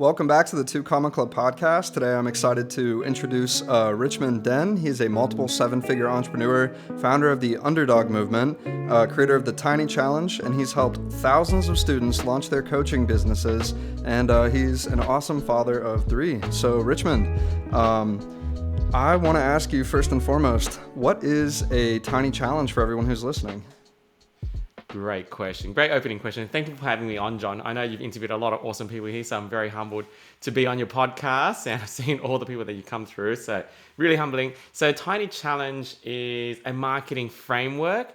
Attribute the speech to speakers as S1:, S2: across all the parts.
S1: Welcome back to the Two Comma Club podcast. Today I'm excited to introduce Richmond Dinh. He's a multiple seven-figure entrepreneur, founder of the Underdog Movement, creator of the Tiny Challenge, and he's helped thousands of students launch their coaching businesses, and he's an awesome father of three. So Richmond, I want to ask you first and foremost, what is a Tiny Challenge for everyone who's listening?
S2: Great question. Great opening question. Thank you for having me on, John. I know you've interviewed a lot of awesome people here, so I'm very humbled to be on your podcast, and I've seen all the people that you come through, so really humbling. So Tiny Challenge is a marketing framework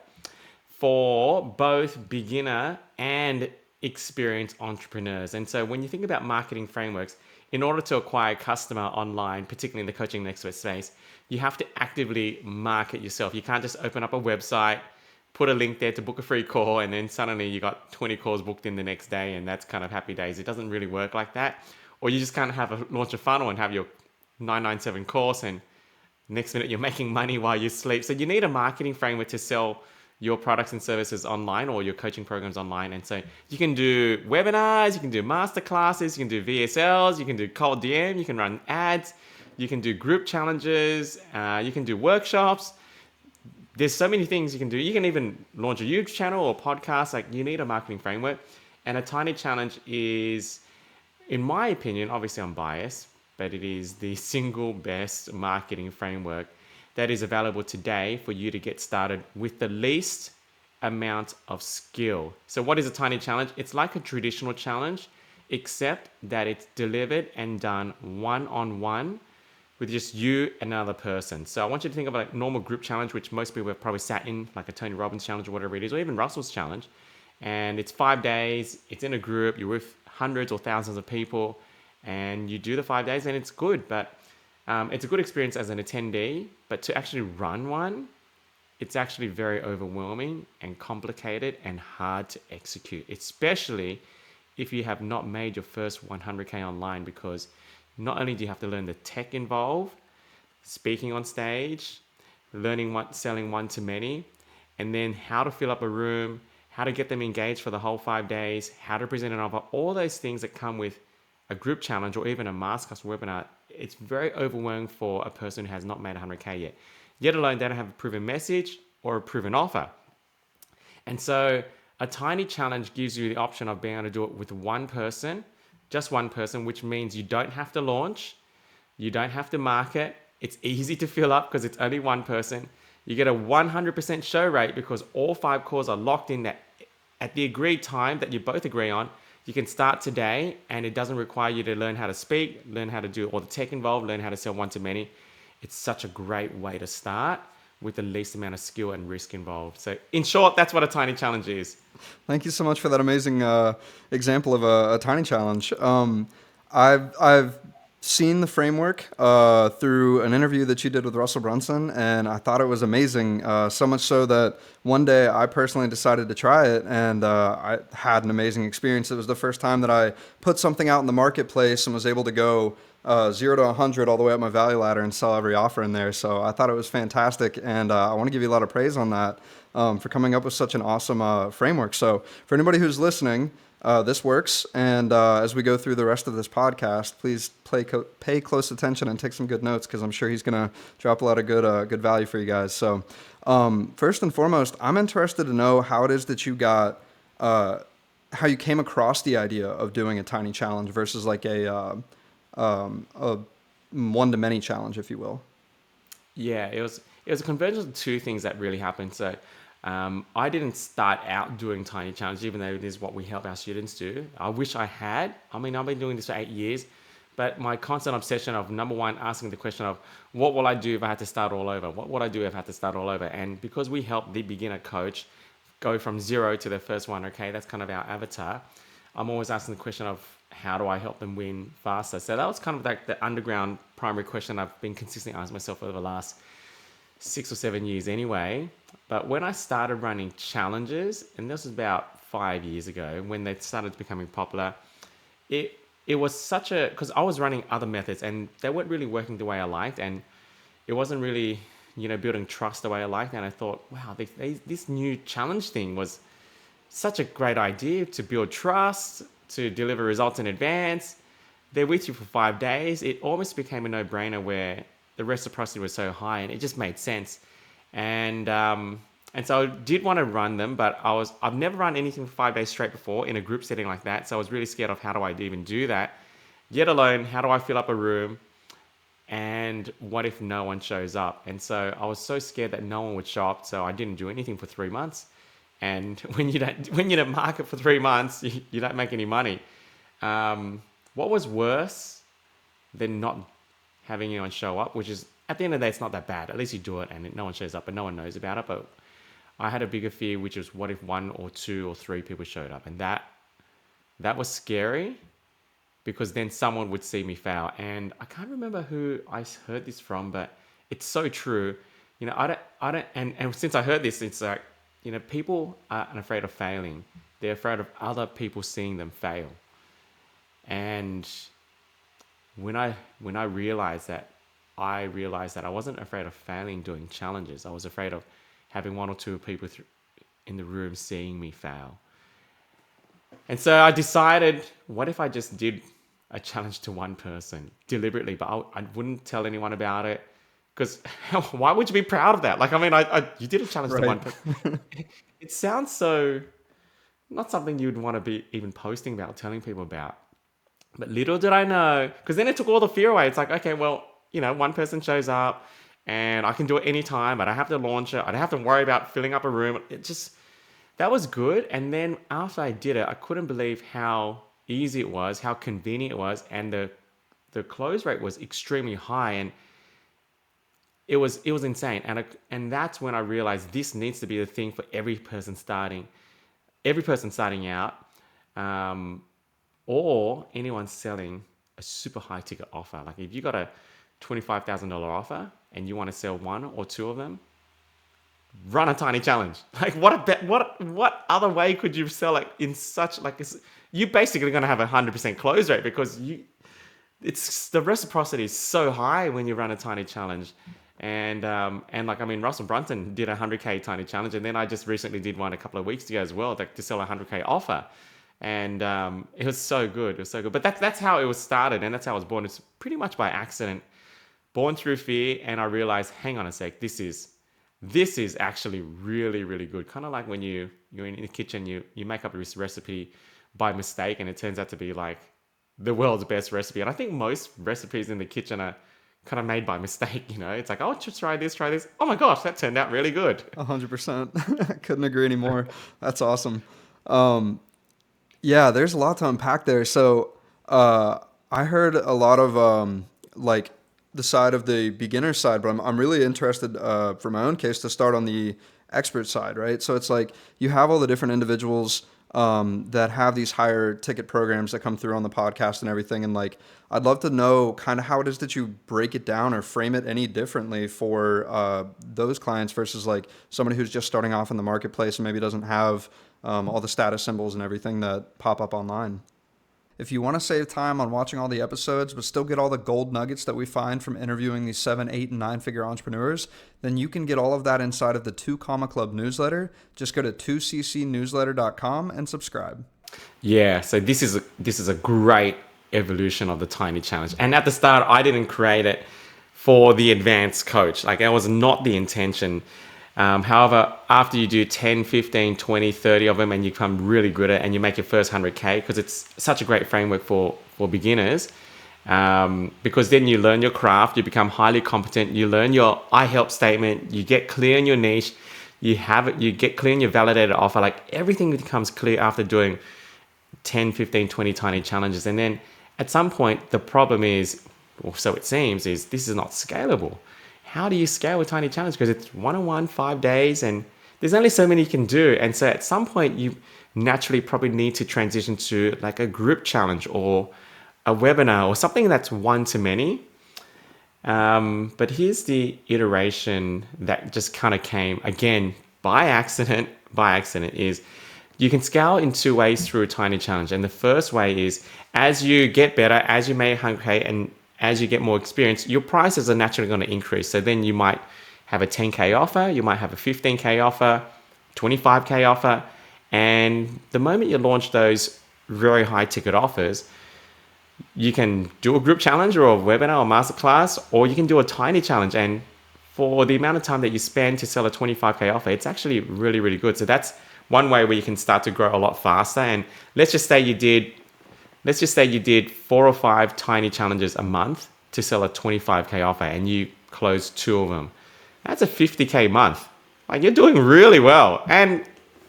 S2: for both beginner and experienced entrepreneurs. And so when you think about marketing frameworks, in order to acquire a customer online, particularly in the coaching and expert space, you have to actively market yourself. You can't just open up a website, put a link there to book a free call, and then suddenly you got 20 calls booked in the next day, and that's kind of happy days. It doesn't really work like that. Or you just kind of launch a funnel and have your 997 course, and next minute you're making money while you sleep. So you need a marketing framework to sell your products and services online or your coaching programs online. And so you can do webinars, you can do masterclasses, you can do VSLs, you can do cold DM, you can run ads, you can do group challenges, you can do workshops. There's so many things you can do. You can even launch a YouTube channel or podcast. Like, you need a marketing framework. And a Tiny Challenge is, in my opinion, obviously I'm biased, but it is the single best marketing framework that is available today for you to get started with the least amount of skill. So what is a Tiny Challenge? It's like a traditional challenge, except that it's delivered and done one-on-one with just you and another person. So I want you to think of like a normal group challenge, which most people have probably sat in, like a Tony Robbins challenge or whatever it is, or even Russell's challenge. And it's 5 days, it's in a group, you're with hundreds or thousands of people, and you do the 5 days, and it's good. But it's a good experience as an attendee, but to actually run one, it's actually very overwhelming and complicated and hard to execute, especially if you have not made your first 100K online, because not only do you have to learn the tech involved, speaking on stage, learning selling one-to-many, and then how to fill up a room, how to get them engaged for the whole 5 days, how to present an offer, all those things that come with a group challenge or even a masterclass webinar. It's very overwhelming for a person who has not made 100K yet alone they don't have a proven message or a proven offer. And so a Tiny Challenge gives you the option of being able to do it with one person, just one person, which means you don't have to launch, you don't have to market. It's easy to fill up because it's only one person. You get a 100% show rate because all 5 calls are locked in that at the agreed time that you both agree on. You can start today, and it doesn't require you to learn how to speak, learn how to do all the tech involved, learn how to sell one-to-many. It's such a great way to start with the least amount of skill and risk involved. So in short, that's what a Tiny Challenge is.
S1: Thank you so much for that amazing example of a Tiny Challenge. I've seen the framework through an interview that you did with Russell Brunson, and I thought it was amazing, so much so that one day I personally decided to try it, and I had an amazing experience. It was the first time that I put something out in the marketplace and was able to go 0 to 100 all the way up my value ladder and sell every offer in there. So I thought it was fantastic, and I want to give you a lot of praise on that for coming up with such an awesome framework. So for anybody who's listening, this works, and as we go through the rest of this podcast, please pay close attention and take some good notes, because I'm sure he's going to drop a lot of good value for you guys. So first and foremost, I'm interested to know how it is that you got, how you came across the idea of doing a Tiny Challenge versus like a one-to-many challenge, if you will.
S2: Yeah, it was a convergence of two things that really happened. So I didn't start out doing Tiny Challenge, even though it is what we help our students do. I wish I had. I mean, I've been doing this for 8 years, but my constant obsession of, number one, asking the question of, what will I do if I had to start all over? What would I do if I had to start all over? And because we help the beginner coach go from 0 to their first 100K, that's kind of our avatar, I'm always asking the question of, how do I help them win faster? So that was kind of like the underground primary question I've been consistently asking myself over the last 6 or 7 years anyway. But when I started running challenges, and this was about 5 years ago, when they started becoming popular, it was such a, because I was running other methods and they weren't really working the way I liked, and it wasn't really, building trust the way I liked. And I thought, wow, this new challenge thing was such a great idea to build trust, to deliver results in advance. they're with you for 5 days, it almost became a no-brainer where the reciprocity was so high and it just made sense. And so I did want to run them, but I've never run anything for 5 days straight before in a group setting like that. So I was really scared of how do I even do that, yet alone, how do I fill up a room? And what if no one shows up? And so I was so scared that no one would show up. So I didn't do anything for 3 months. And when you don't market for 3 months, you don't make any money. What was worse than not having anyone show up, which is at the end of the day, it's not that bad. At least you do it and no one shows up and no one knows about it. But I had a bigger fear, which was what if 1 or 2 or 3 people showed up? And that was scary, because then someone would see me fail. And I can't remember who I heard this from, but it's so true. You know, I don't, and since I heard this, it's like, you know, people aren't afraid of failing. They're afraid of other people seeing them fail. And when I realized that, I wasn't afraid of failing doing challenges. I was afraid of having 1 or 2 people in the room seeing me fail. And so I decided, what if I just did a challenge to 1 person deliberately, but I wouldn't tell anyone about it, because why would you be proud of that? Like, I mean, you did a challenge to 1 person. It sounds so not something you'd want to be even posting about, telling people about. But little did I know, because then it took all the fear away. It's like, okay, well, you know, 1 person shows up and I can do it anytime. I don't have to launch it. I don't have to worry about filling up a room. That was good. And then after I did it, I couldn't believe how easy it was, how convenient it was, and the close rate was extremely high, and it was insane. And that's when I realized this needs to be the thing for every person starting out, or anyone selling a super high ticket offer. Like if you got a $25,000 offer and you want to sell 1 or 2 of them, run a tiny challenge. Like what other way could you sell it in such, like, you're basically going to have 100% close rate, because it's the reciprocity is so high when you run a tiny challenge. And like, I mean, Russell Brunson did a 100K tiny challenge, and then I just recently did one a couple of weeks ago as well, like to sell a 100K offer. And it was so good. It was so good. But that's how it was started, and that's how I was born. It's pretty much by accident, born through fear. And I realized, hang on a sec, this is actually really, really good. Kind of like when you're in the kitchen, you make up this recipe by mistake, and it turns out to be like the world's best recipe. And I think most recipes in the kitchen are kind of made by mistake. You know, it's like, oh, just try this. Oh my gosh, that turned out really good.
S1: 100%. Couldn't agree anymore. That's awesome. Yeah, there's a lot to unpack there. So I heard a lot of like the side of the beginner side, but I'm really interested for my own case to start on the expert side, right? So it's like you have all the different individuals that have these higher ticket programs that come through on the podcast and everything. And like, I'd love to know kind of how it is that you break it down or frame it any differently for those clients versus like somebody who's just starting off in the marketplace and maybe doesn't have all the status symbols and everything that pop up online. If you want to save time on watching all the episodes, but still get all the gold nuggets that we find from interviewing these 7, 8, and 9-figure entrepreneurs, then you can get all of that inside of the 2 Comma Club newsletter. Just go to 2ccnewsletter.com and subscribe.
S2: Yeah, so this is a great evolution of the Tiny Challenge. And at the start, I didn't create it for the advanced coach. Like, that was not the intention. However, after you do 10, 15, 20, 30 of them and you become really good at it and you make your first 100K, because it's such a great framework for beginners, because then you learn your craft, you become highly competent, you learn your I help statement, you get clear in your niche, you get clear in your validated offer. Like, everything becomes clear after doing 10, 15, 20 tiny challenges. And then at some point, the problem is, or so it seems, is this is not scalable. How do you scale a tiny challenge? Because it's 1-on-1, 5 days, and there's only so many you can do. And so at some point, you naturally probably need to transition to like a group challenge or a webinar or something that's 1-to-many. But here's the iteration that just kind of came, again, by accident, is you can scale in 2 ways through a tiny challenge. And the first way is, as you get better, as you make 100K, and as you get more experience, your prices are naturally going to increase. So then you might have a 10K offer, you might have a 15K offer, 25K offer. And the moment you launch those very high ticket offers, you can do a group challenge or a webinar or masterclass, or you can do a tiny challenge. And for the amount of time that you spend to sell a 25K offer, it's actually really, really good. So that's one way where you can start to grow a lot faster. And let's just say you did 4 or 5 tiny challenges a month to sell a 25K offer, and you closed 2 of them. That's a 50K month. Like, you're doing really well. And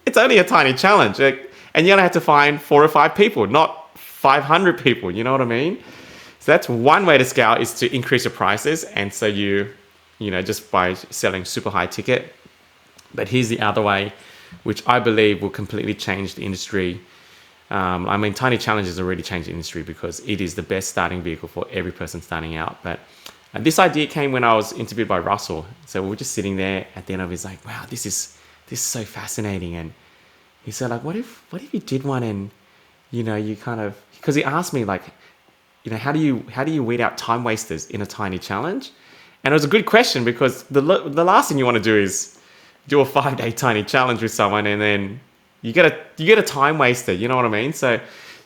S2: it's only a tiny challenge. Like, and you only have to find 4 or 5 people, not 500 people. You know what I mean? So that's one way to scale, is to increase your prices. And so just by selling super high ticket. But here's the other way, which I believe will completely change the industry. Tiny challenges already changed the industry because it is the best starting vehicle for every person starting out. But this idea came when I was interviewed by Russell. So we were just sitting there at the end of his, like, wow, this is so fascinating. And he said, like, what if you did one, and you kind of, because he asked me, like, how do you weed out time wasters in a tiny challenge? And it was a good question, because the last thing you want to do is do a 5-day tiny challenge with someone, and then you get a time waster. You know what I mean? So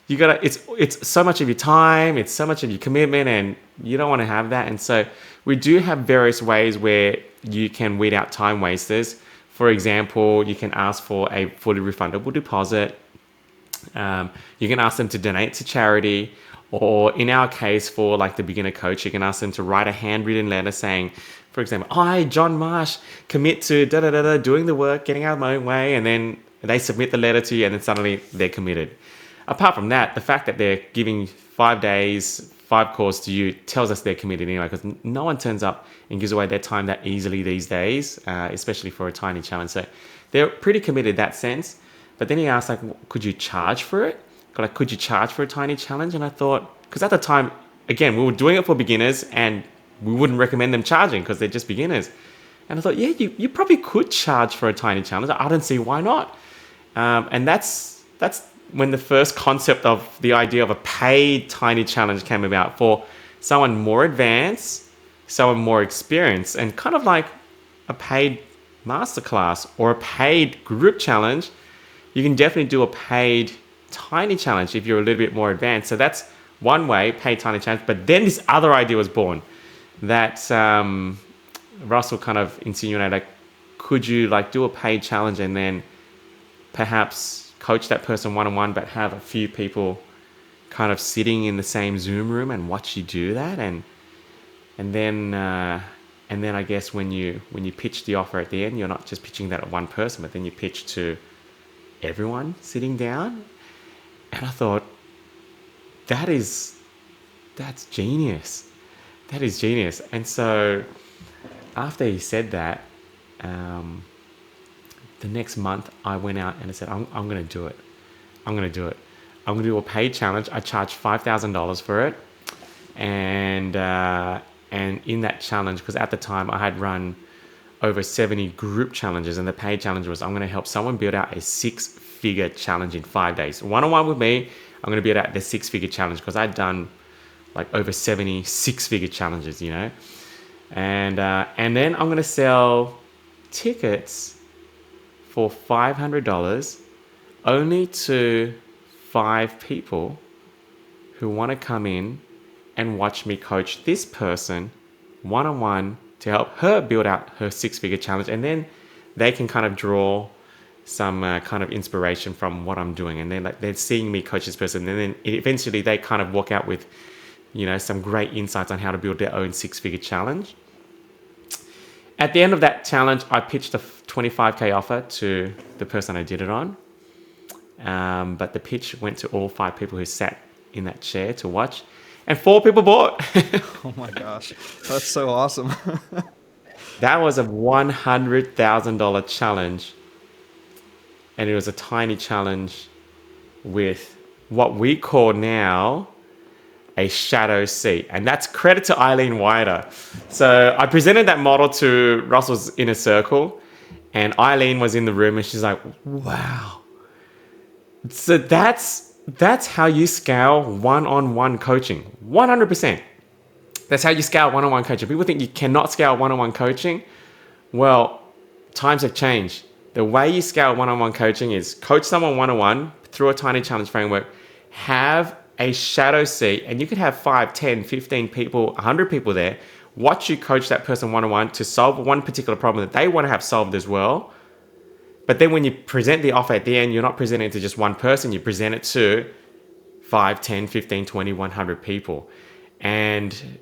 S2: it's so much of your time, it's so much of your commitment, and you don't want to have that. And so we do have various ways where you can weed out time wasters. For example, you can ask for a fully refundable deposit. You can ask them to donate to charity, or in our case, for like the beginner coach, you can ask them to write a handwritten letter saying, for example, I, John Marsh, commit to doing the work, getting out of my own way, and then they submit the letter to you, and then suddenly they're committed. Apart from that, the fact that they're giving 5 days, 5 calls to you tells us they're committed anyway, because no one turns up and gives away their time that easily these days, especially for a tiny challenge. So they're pretty committed in that sense. But then he asked, like, could you charge for it? Like, could you charge for a tiny challenge? And I thought, because at the time, again, we were doing it for beginners, and we wouldn't recommend them charging because they're just beginners. And I thought, yeah, you probably could charge for a tiny challenge. I don't see why not. And that's when the first concept of the idea of a paid tiny challenge came about, for someone more advanced, someone more experienced, and kind of like a paid masterclass or a paid group challenge. You can definitely do a paid tiny challenge if you're a little bit more advanced. So that's one way, paid tiny challenge. But then this other idea was born that Russell kind of insinuated, like, could you like do a paid challenge and then perhaps coach that person one-on-one, but have a few people kind of sitting in the same Zoom room and watch you do that, and then I guess when you pitch the offer at the end, you're not just pitching that at one person, but then you pitch to everyone sitting down. And I thought, that's genius. That is genius. And so after he said that, the next month I went out and I said, I'm going to do it. I'm going to do it. I'm going to do a paid challenge. I charged $5,000 for it. And in that challenge, because at the time I had run over 70 group challenges, and the paid challenge was, I'm going to help someone build out a 6-figure challenge in 5 days. One-on-one with me, I'm going to build out the 6-figure challenge, because I'd done like over 70 6-figure challenges, And then I'm going to sell tickets for $500 only to 5 people who want to come in and watch me coach this person one-on-one to help her build out her 6-figure challenge. And then they can kind of draw some kind of inspiration from what I'm doing. And they're seeing me coach this person. And then eventually they kind of walk out with, some great insights on how to build their own 6-figure challenge. At the end of that challenge, I pitched a 25K offer to the person I did it on. But the pitch went to all 5 people who sat in that chair to watch, and 4 people bought.
S1: Oh my gosh, that's so awesome.
S2: That was a $100,000 challenge. And it was a tiny challenge with what we call now a shadow seat. And that's credit to Eileen Wider. So I presented that model to Russell's inner circle, and Eileen was in the room, and she's like, wow. So that's how you scale one-on-one coaching. 100%. That's how you scale one-on-one coaching. People think you cannot scale one-on-one coaching. Well, times have changed. The way you scale one-on-one coaching is coach someone one-on-one through a tiny challenge framework, have a shadow seat, and you could have 5, 10, 15 people, 100 people there, watch you coach that person one-on-one to solve one particular problem that they want to have solved as well. But then when you present the offer at the end, you're not presenting it to just one person, you present it to 5, 10, 15, 20, 100 people. And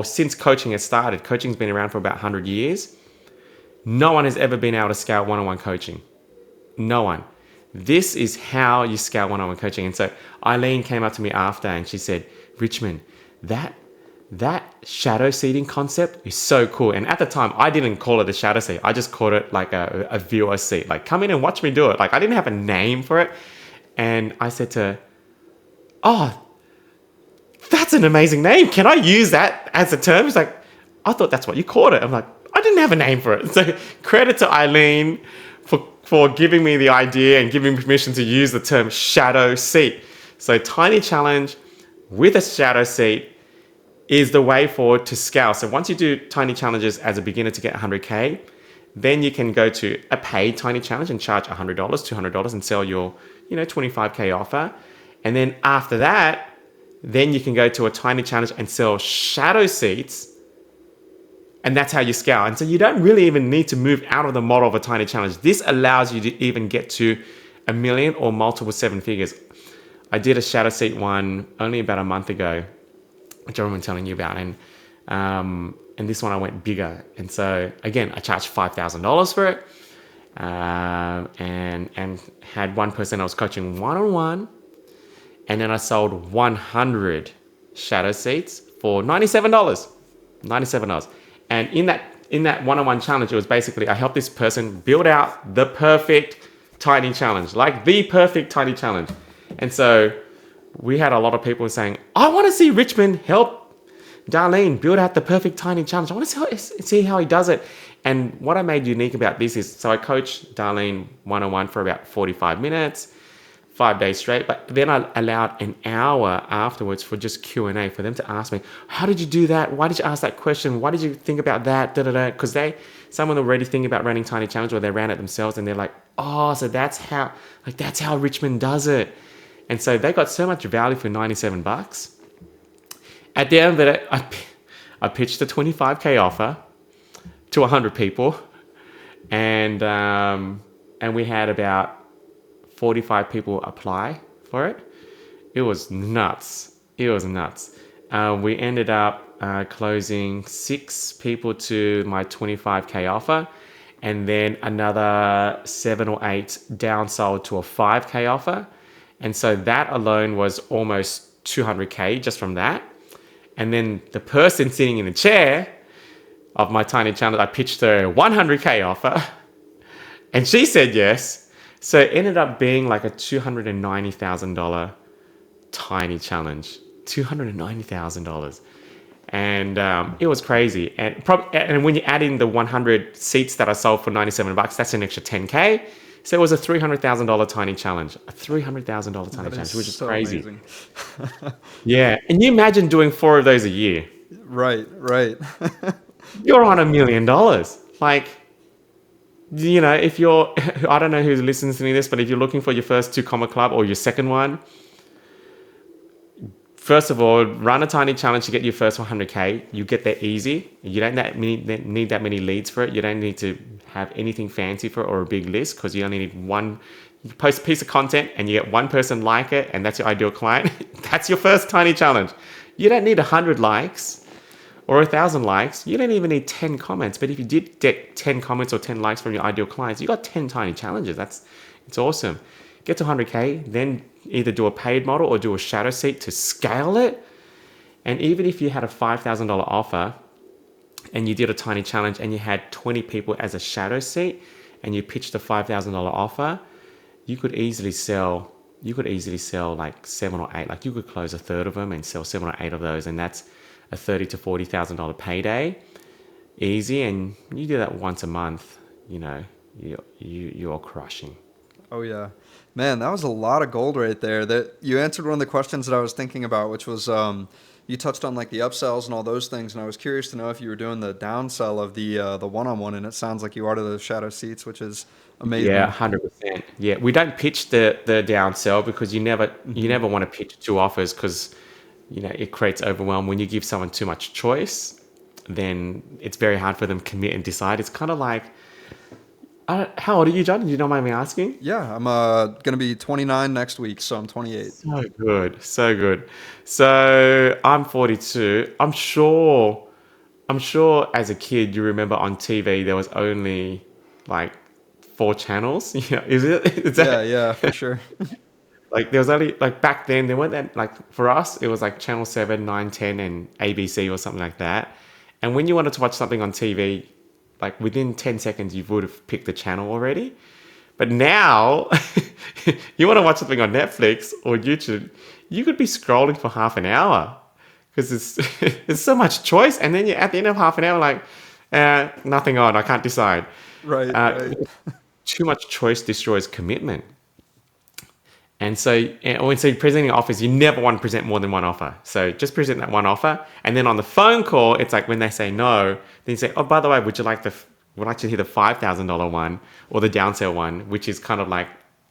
S2: since coaching has started, coaching's been around for about 100 years, no one has ever been able to scale one-on-one coaching. No one. This is how you scale one-on-one coaching. And so Eileen came up to me after and she said, Richmond, that shadow seating concept is so cool. And at the time, I didn't call it a shadow seat. I just called it like a viewer seat. Like, come in and watch me do it. Like, I didn't have a name for it. And I said to her, oh, that's an amazing name. Can I use that as a term? She's like, I thought that's what you called it. I'm like, I didn't have a name for it. So credit to Eileen for giving me the idea and giving me permission to use the term shadow seat. So tiny challenge with a shadow seat is the way forward to scale. So once you do tiny challenges as a beginner to get 100K, then you can go to a paid tiny challenge and charge $100, $200 and sell your 25K offer. And then after that, then you can go to a tiny challenge and sell shadow seats. And that's how you scale. And so you don't really even need to move out of the model of a tiny challenge. This allows you to even get to $1 million or multiple 7 figures. I did a shadow seat one only about a month ago, which I remember telling you about. And this one I went bigger. And so again, I charged $5,000 for it. And had one person I was coaching one-on-one. And then I sold 100 shadow seats for $97. $97. And in that one-on-one challenge, it was basically I helped this person build out the perfect tiny challenge, like the perfect tiny challenge. And so we had a lot of people saying, I want to see Richmond help Darlene build out the perfect tiny challenge. I want to see how he does it. And what I made unique about this is, so I coached Darlene one-on-one for about 45 minutes, 5 days straight, but then I allowed an hour afterwards for just Q&A for them to ask me, how did you do that? Why did you ask that question? Why did you think about that? Because someone already thinking about running tiny challenge or they ran it themselves and they're like, oh, so that's how Richmond does it. And so they got so much value for $97. At the end of it, I pitched a 25K offer to 100 people, and we had about 45 people apply for it. It was nuts. We ended up closing 6 people to my 25K offer, and then another 7 or 8 downsold to a 5K offer. And so that alone was almost 200K just from that. And then the person sitting in the chair of my tiny challenge, I pitched her a 100K offer and she said yes. So it ended up being like a $290,000 tiny challenge. $290,000. And it was crazy. And when you add in the 100 seats that I sold for $97, that's an extra 10K. So it was a $300,000 tiny challenge. A $300,000 tiny challenge, which is so crazy. Amazing. Yeah. And you imagine doing 4 of those a year.
S1: Right.
S2: You're on $1 million. Like, if you're, I don't know who's listening to this, but if you're looking for your first 2 comma club or your second one, first of all, run a tiny challenge to get your first 100K. You get there easy. You don't need that many leads for it. You don't need to have anything fancy for it or a big list, because you only need one. You post a piece of content and you get one person like it, and that's your ideal client. That's your first tiny challenge. You don't need 100 likes or 1,000 likes. You don't even need 10 comments. But if you did get 10 comments or 10 likes from your ideal clients, you got 10 tiny challenges. It's awesome. Get to 100K, then either do a paid model or do a shadow seat to scale it. And even if you had a $5,000 offer and you did a tiny challenge and you had 20 people as a shadow seat and you pitched a $5,000 offer, you could easily sell like 7 or 8. Like, you could close a third of them and sell 7 or 8 of those, and that's a $30,000 to $40,000 payday. Easy. And you do that once a month, you're crushing.
S1: Oh yeah. Man, that was a lot of gold right there. That you answered one of the questions that I was thinking about, which was, you touched on like the upsells and all those things, and I was curious to know if you were doing the downsell of the one-on-one, and it sounds like you are to those shadow seats, which is
S2: Yeah,
S1: amazing.
S2: 100%. Yeah, we don't pitch the downsell because you
S1: Hmm.
S2: never want to pitch two offers because it creates overwhelm. When you give someone too much choice, then it's very hard for them to commit and decide. It's kind of like, how old are you, John? You don't mind me asking?
S1: Yeah, I'm gonna be 29 next week, so I'm 28.
S2: So good, so good. So I'm 42. I'm sure as a kid you remember on TV there was only like four channels. Yeah, is it? Is
S1: Yeah,
S2: that
S1: yeah, for sure.
S2: like there was only like back then there weren't that like for us it was like channel 7, 9, 10, and ABC or something like that. And when you wanted to watch something on TV, like within 10 seconds you would have picked the channel already. But now, you want to watch something on Netflix or YouTube, you could be scrolling for half an hour because there's so much choice. And then you're at the end of half an hour, like, nothing on, I can't decide.
S1: Right,
S2: Uh,
S1: right.
S2: Too much choice destroys commitment. And so presenting offers, you never want to present more than one offer. So just present that one offer. And then on the phone call, it's like when they say no, then you say, oh, by the way, would like to hear the $5,000 one or the downsell one, which is kind of like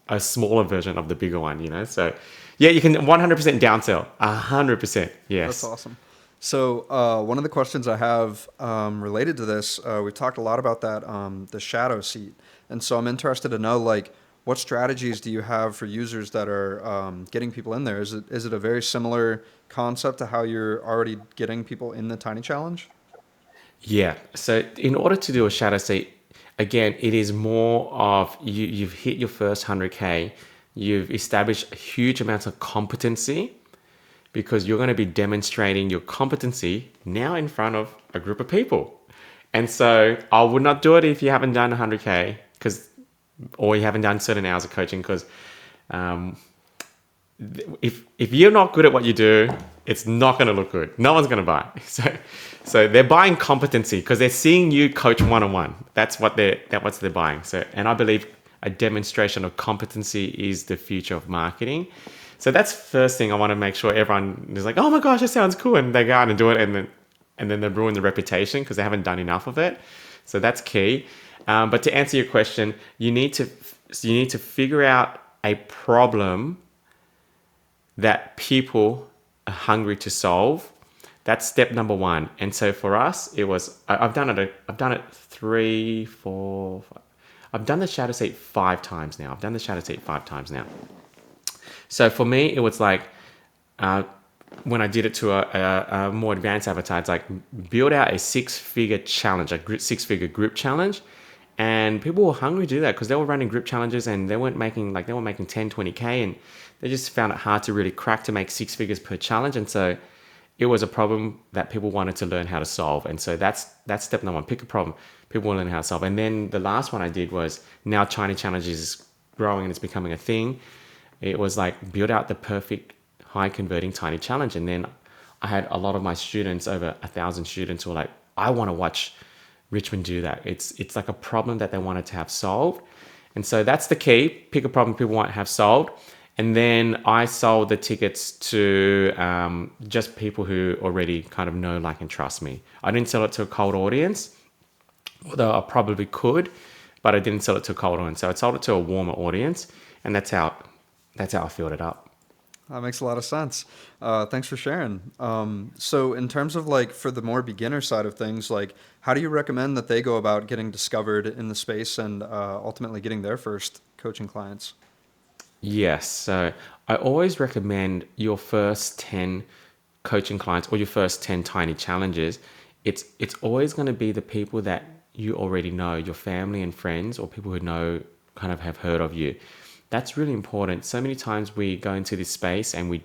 S2: a smaller version of the bigger one. So yeah, you can 100% downsell, 100%.
S1: That's
S2: Yes.
S1: awesome. So one of the questions I have related to this, we've talked a lot about that, the shadow seat, and so I'm interested to know like what strategies do you have for users that are getting people in there? Is it a very similar concept to how you're already getting people in the Tiny Challenge?
S2: Yeah. So in order to do a shadow seat, again, it is more of you've hit your first 100K, you've established huge amounts of competency because you're going to be demonstrating your competency now in front of a group of people. And so I would not do it if you haven't done 100K or you haven't done certain hours of coaching because um, if you're not good at what you do, it's not going to look good. No one's going to buy. So they're buying competency because they're seeing you coach one on one. That's what they're buying. So and I believe a demonstration of competency is the future of marketing. So that's first thing I want to make sure everyone is like, oh my gosh, that sounds cool, and they go out and do it, and then they ruin the reputation because they haven't done enough of it. So that's key. But to answer your question, you need to figure out a problem that people are hungry to solve. That's step number one. And so for us, it was I've done it three, four, five. I've done the shadow seat 5 times now. So for me, it was like uh, when I did it to a more advanced avatar, it's like build out a six-figure challenge, six-figure group challenge. And people were hungry to do that because they were running group challenges and they were making 10, 20K, and they just found it hard to really crack to make 6 figures per challenge. And so it was a problem that people wanted to learn how to solve. And so that's step number one. Pick a problem people want to learn how to solve. And then the last one I did was now China Challenges is growing and it's becoming a thing. It was like build out the perfect high converting tiny challenge. And then I had a lot of my students, over 1,000 students, who were like, I want to watch Richmond do that. It's like a problem that they wanted to have solved. And so that's the key. Pick a problem people want to have solved. And then I sold the tickets to just people who already kind of know, like, and trust me. I didn't sell it to a cold audience, although I probably could, but I didn't sell it to a cold audience. So I sold it to a warmer audience, and that's how I filled it up.
S1: That makes a lot of sense. Thanks for sharing. So, in terms of like for the more beginner side of things, like how do you recommend that they go about getting discovered in the space and ultimately getting their first coaching clients?
S2: Yes. So I always recommend your first 10 coaching clients or your first 10 tiny challenges. It's always going to be the people that you already know, your family and friends, or people who know, kind of have heard of you. That's really important. So many times we go into this space and we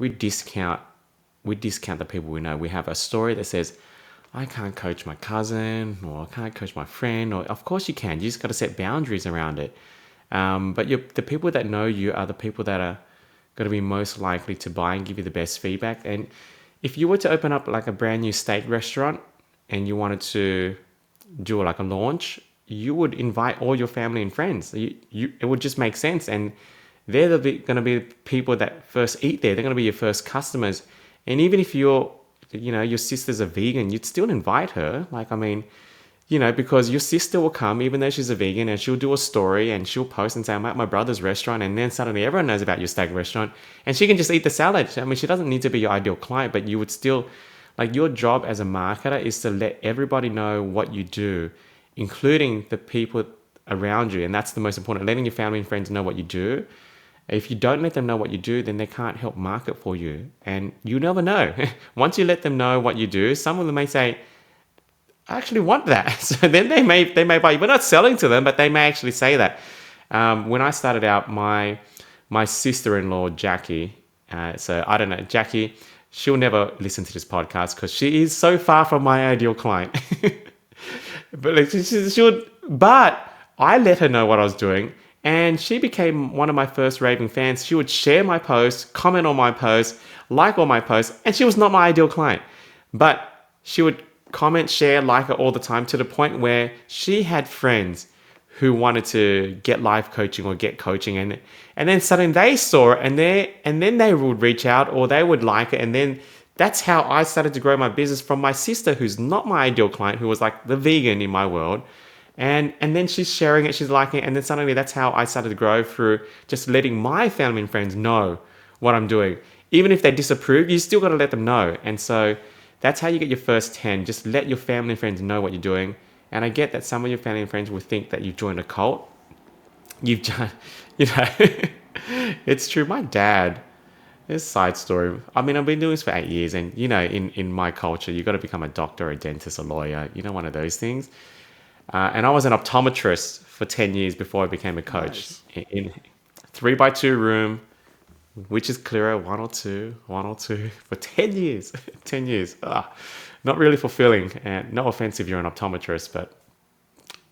S2: discount we discount the people we know. We have a story that says, I can't coach my cousin, or I can't coach my friend, or of course you can. You just got to set boundaries around it. But the people that know you are the people that are going to be most likely to buy and give you the best feedback. And if you were to open up like a brand new steak restaurant and you wanted to do like a launch, you would invite all your family and friends. It would just make sense. And they're going to be people that first eat there. They're going to be your first customers. And even if your sister's a vegan, you'd still invite her. Like, I mean, because your sister will come, even though she's a vegan, and she'll do a story and she'll post and say, I'm at my brother's restaurant. And then suddenly everyone knows about your stag restaurant and she can just eat the salad. I mean, she doesn't need to be your ideal client, but you would still, like, your job as a marketer is to let everybody know what you do, including the people around you. And that's the most important, letting your family and friends know what you do. If you don't let them know what you do, then they can't help market for you. And you never know. Once you let them know what you do, some of them may say, I actually want that. So then they may buy you. We're not selling to them, but they may actually say that. When I started out, my sister-in-law, Jackie, so I don't know, Jackie, she'll never listen to this podcast because she is so far from my ideal client. But like, but I let her know what I was doing, and she became one of my first raving fans. She would share my posts, comment on my posts, like all my posts, and she was not my ideal client. But she would comment, share, like it all the time, to the point where she had friends who wanted to get life coaching or get coaching, and then suddenly they saw it, and then they would reach out or they would like it, and then that's how I started to grow my business from my sister, who's not my ideal client, who was like the vegan in my world. And then she's sharing it, she's liking it, and then suddenly that's how I started to grow, through just letting my family and friends know what I'm doing. Even if they disapprove, you still got to let them know. And so that's how you get your first 10. Just let your family and friends know what you're doing. And I get that some of your family and friends will think that you've joined a cult. You've done, it's true. My dad, this side story. I mean, I've been doing this for 8 years, and in my culture, you got to become a doctor, a dentist, a lawyer. One of those things. And I was an optometrist for 10 years before I became a coach. Nice. In 3x2 room, which is clearer, one or two, for 10 years. 10 years. Not really fulfilling. And no offense if you're an optometrist, but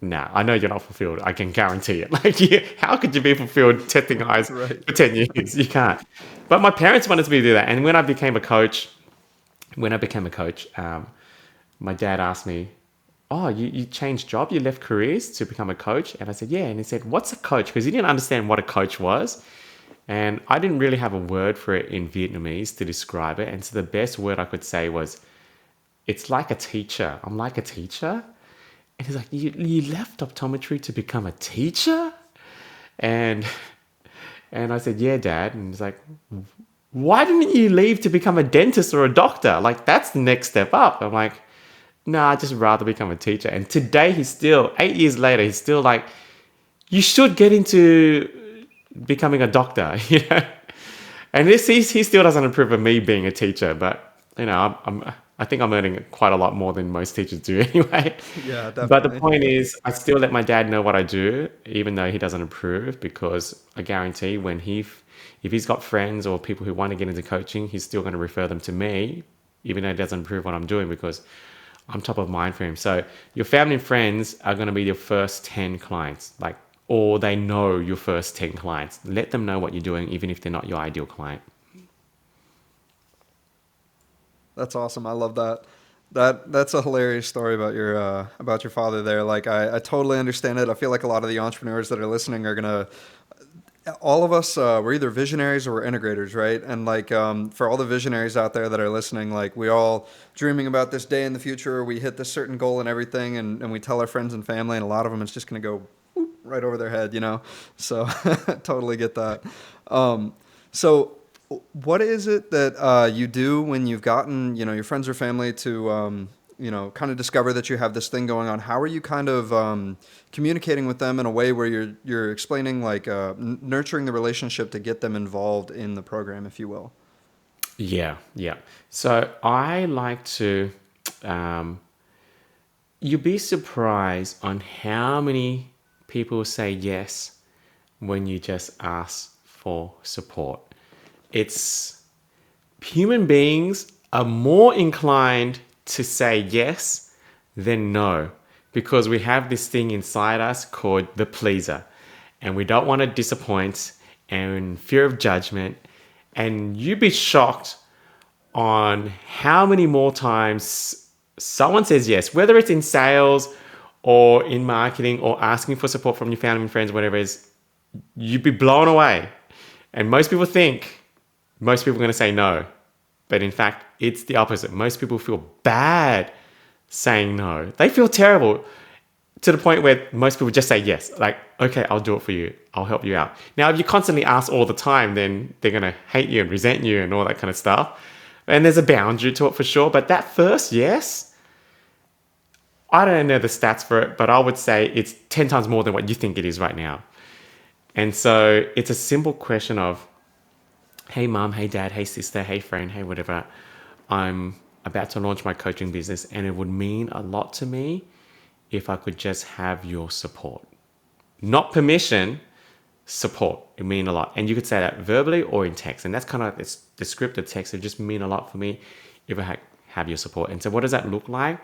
S2: nah, I know you're not fulfilled. I can guarantee it. Like, how could you be fulfilled testing eyes
S1: Right.
S2: for 10 years? You can't. But my parents wanted me to do that. And when I became a coach, my dad asked me, oh, you changed job, you left careers to become a coach? And I said, yeah. And he said, what's a coach? Because he didn't understand what a coach was. And I didn't really have a word for it in Vietnamese to describe it. And so the best word I could say was, it's like a teacher. I'm like a teacher. And he's like, you left optometry to become a teacher? And I said, yeah, Dad. And he's like, why didn't you leave to become a dentist or a doctor? Like, that's the next step up. I'm like, no, I'd just rather become a teacher. And today he's still, 8 years later, he's still like, you should get into becoming a doctor, And he still doesn't approve of me being a teacher, but I think I'm earning quite a lot more than most teachers do anyway.
S1: Yeah, definitely.
S2: But the point is, I still let my dad know what I do, even though he doesn't approve, because I guarantee if he's got friends or people who want to get into coaching, he's still going to refer them to me, even though he doesn't approve what I'm doing, because I'm top of mind for him. So your family and friends are going to be your first 10 clients, or they know your first 10 clients. Let them know what you're doing, even if they're not your ideal client.
S1: That's awesome. I love that. That's a hilarious story about your father there. Like, I totally understand it. I feel like a lot of the entrepreneurs that are listening are gonna. All of us, we're either visionaries or we're integrators, right? And for all the visionaries out there that are listening, like, we all dreaming about this day in the future, we hit this certain goal and everything, and we tell our friends and family, and a lot of them, it's just going to go whoop, right over their head, So totally get that. So what is it that you do when you've gotten, your friends or family to, kind of discover that you have this thing going on? How are you kind of communicating with them in a way where you're explaining, nurturing the relationship to get them involved in the program, if you will?
S2: Yeah. So I like to, you'd be surprised on how many people say yes when you just ask for support. Human beings are more inclined to say yes than no, because we have this thing inside us called the pleaser, and we don't want to disappoint, and fear of judgment. And you'd be shocked on how many more times someone says yes, whether it's in sales or in marketing or asking for support from your family and friends, whatever it is. You'd be blown away. And most people are going to say no. But in fact, it's the opposite. Most people feel bad saying no. They feel terrible to the point where most people just say yes. Like, okay, I'll do it for you. I'll help you out. Now, if you constantly ask all the time, then they're going to hate you and resent you and all that kind of stuff. And there's a boundary to it for sure. But that first yes, I don't know the stats for it, but I would say it's 10 times more than what you think it is right now. And so it's a simple question of, hey, mom, hey, dad, hey, sister, hey, friend, hey, whatever. I'm about to launch my coaching business, and it would mean a lot to me if I could just have your support. Not permission, support. It mean a lot. And you could say that verbally or in text. And that's kind of this descriptive text. It just mean a lot for me if I have your support. And so what does that look like?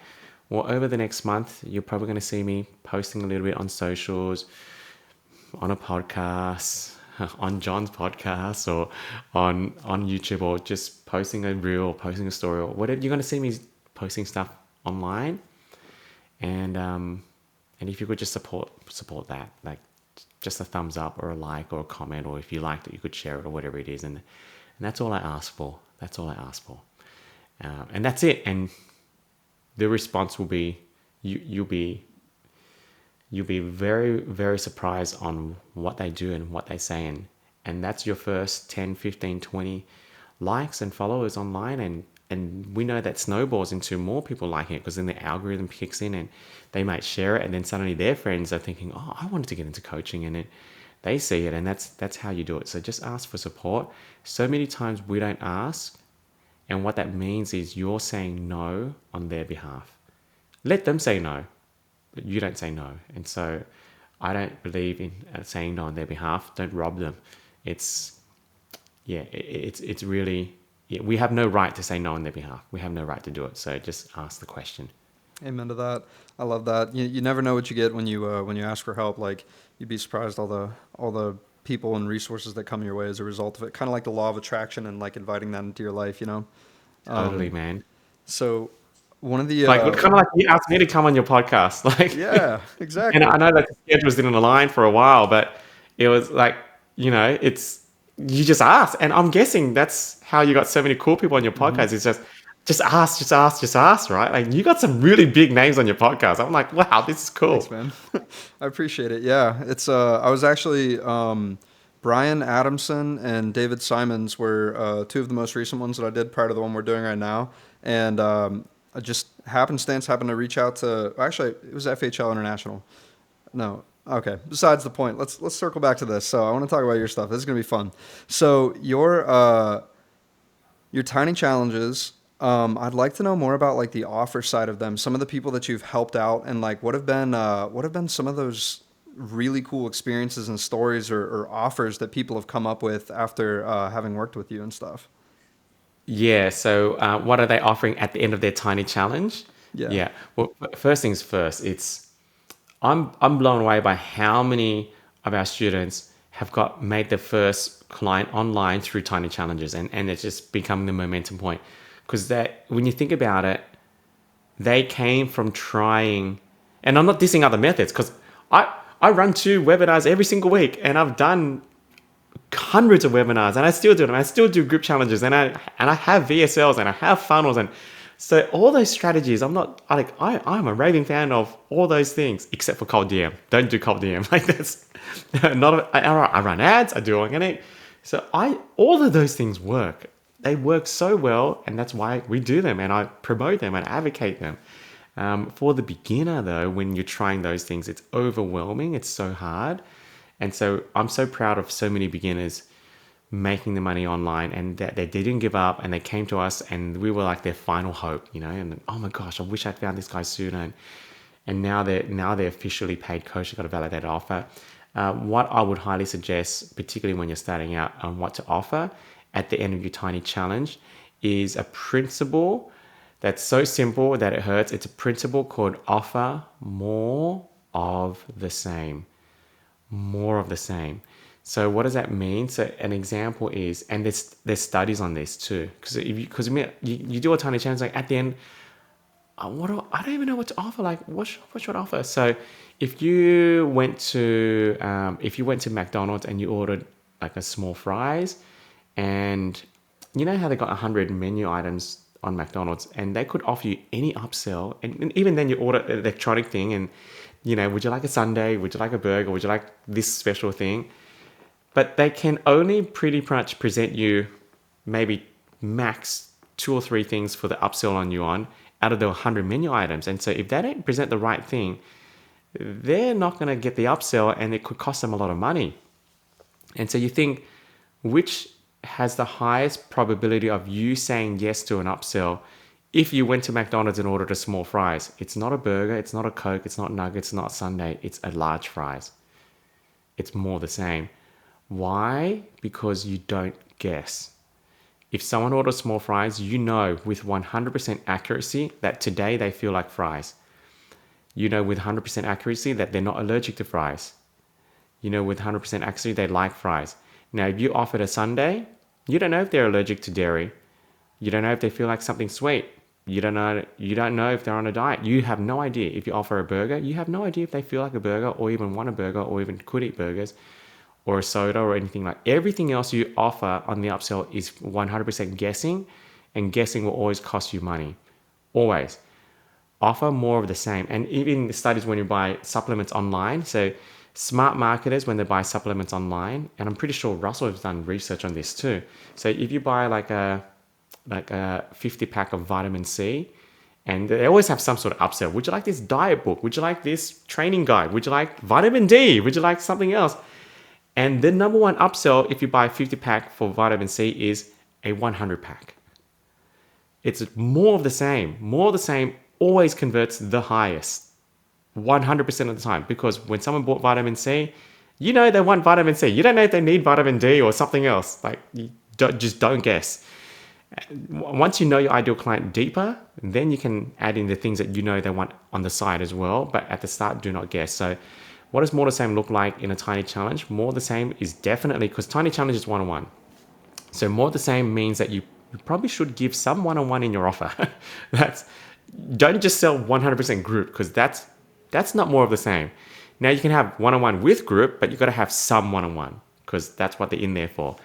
S2: Well, over the next month, you're probably going to see me posting a little bit on socials, on a podcast, on John's podcast, or on YouTube, or just posting a reel or posting a story, or whatever. You're going to see me posting stuff online. And if you could just support that, like just a thumbs up or a like or a comment, or if you liked it, you could share it or whatever it is. And that's all I ask for. That's all I ask for. And that's it. And the response will be, you'll be very, very surprised on what they do and what they say. And that's your first 10, 15, 20 likes and followers online. And we know that snowballs into more people liking it, because then the algorithm kicks in and they might share it. And then suddenly their friends are thinking, oh, I wanted to get into coaching. And they see it, and that's how you do it. So just ask for support. So many times we don't ask. And what that means is you're saying no on their behalf. Let them say no, but you don't say no. And so I don't believe in saying no on their behalf. Don't rob them. It's really, we have no right to say no on their behalf. We have no right to do it. So just ask the question.
S1: Amen to that. I love that. You never know what you get when you ask for help. Like, you'd be surprised all the people and resources that come your way as a result of it. Kind of like the law of attraction and like inviting that into your life, you know?
S2: Totally, man.
S1: So one of the
S2: Like, kind of like you asked me to come on your podcast. Like,
S1: yeah, exactly.
S2: and I know that the schedules didn't align for a while, but it was like, you just asked. And I'm guessing that's how you got so many cool people on your podcast. It's just ask, right? Like, you got some really big names on your podcast. I'm like, wow, this is cool.
S1: Thanks, man. I appreciate it. Yeah, it's I was actually Brian Adamson and David Simons were two of the most recent ones that I did prior to the one we're doing right now. And I just happened to reach out to, actually, it was FHL International. No. Okay. Besides the point, let's circle back to this. So I want to talk about your stuff. This is going to be fun. So your tiny challenges, I'd like to know more about like the offer side of them. Some of the people that you've helped out, and like what have been some of those really cool experiences and stories or offers that people have come up with after having worked with you and stuff.
S2: Yeah. So what are they offering at the end of their tiny challenge?
S1: Yeah.
S2: Yeah. Well, first things first, I'm blown away by how many of our students have made their first client online through tiny challenges, and it's just becoming the momentum point. Because when you think about it, they came from trying, and I'm not dissing other methods, because I run 2 webinars every single week, and I've done hundreds of webinars, and I still do them. I still do group challenges, and I have VSLs, and I have funnels, and so all those strategies, I'm a raving fan of all those things, except for cold DM. Don't do cold DM. Like, that's not. I run ads. I do organic. So all of those things work. They work so well, and that's why we do them, and I promote them and advocate them. For the beginner, though, when you're trying those things, it's overwhelming. It's so hard. And so I'm so proud of so many beginners making the money online, and that they didn't give up, and they came to us, and we were like their final hope, and oh my gosh, I wish I'd found this guy sooner. And now they're officially paid coach. They've got a validated offer. What I would highly suggest, particularly when you're starting out, on what to offer at the end of your tiny challenge, is a principle that's so simple that it hurts. It's a principle called offer more of the same. More of the same. So what does that mean? So an example is, and there's studies on this too, because you do a tiny challenge, like at the end, I don't even know what to offer. Like, what should I offer? So if you went to McDonald's and you ordered like a small fries, and you know how they got 100 menu items on McDonald's, and they could offer you any upsell, and even then you order an electronic thing, and would you like a sundae? Would you like a burger? Would you like this special thing? But they can only pretty much present you maybe max two or three things for the upsell on you on out of the 100 menu items. And so if they don't present the right thing, they're not going to get the upsell, and it could cost them a lot of money. And so you think, which has the highest probability of you saying yes to an upsell if you went to McDonald's and ordered a small fries? It's not a burger, it's not a Coke, it's not nuggets, it's not sundae, it's a large fries. It's more the same. Why? Because you don't guess. If someone orders small fries, you know with 100% accuracy that today they feel like fries. You know with 100% accuracy that they're not allergic to fries. You know with 100% accuracy they like fries. Now, if you offered a sundae, you don't know if they're allergic to dairy. You don't know if they feel like something sweet. You don't know if they're on a diet. You have no idea. If you offer a burger, you have no idea if they feel like a burger or even want a burger or even could eat burgers or a soda or anything like. Everything else you offer on the upsell is 100% guessing, and guessing will always cost you money. Always. Offer more of the same. And even the studies when you buy supplements online, so smart marketers, when they buy supplements online, and I'm pretty sure Russell has done research on this too. So if you buy like a 50 pack of vitamin C, and they always have some sort of upsell. Would you like this diet book? Would you like this training guide? Would you like vitamin D? Would you like something else? And the number one upsell if you buy a 50 pack for vitamin C is a 100 pack. It's more of the same. More of the same always converts the highest 100% of the time, because when someone bought vitamin C, they want vitamin C. You don't know if they need vitamin D or something else. Like, just don't guess. Once you know your ideal client deeper, then you can add in the things that they want on the side as well. But at the start, do not guess. So what does more the same look like in a tiny challenge? More the same is definitely, because tiny challenge is one-on-one. So more the same means that you probably should give some one-on-one in your offer. Don't just sell 100% group, because that's not more of the same. Now you can have one-on-one with group, but you got to have some one-on-one, because that's what they're in there for.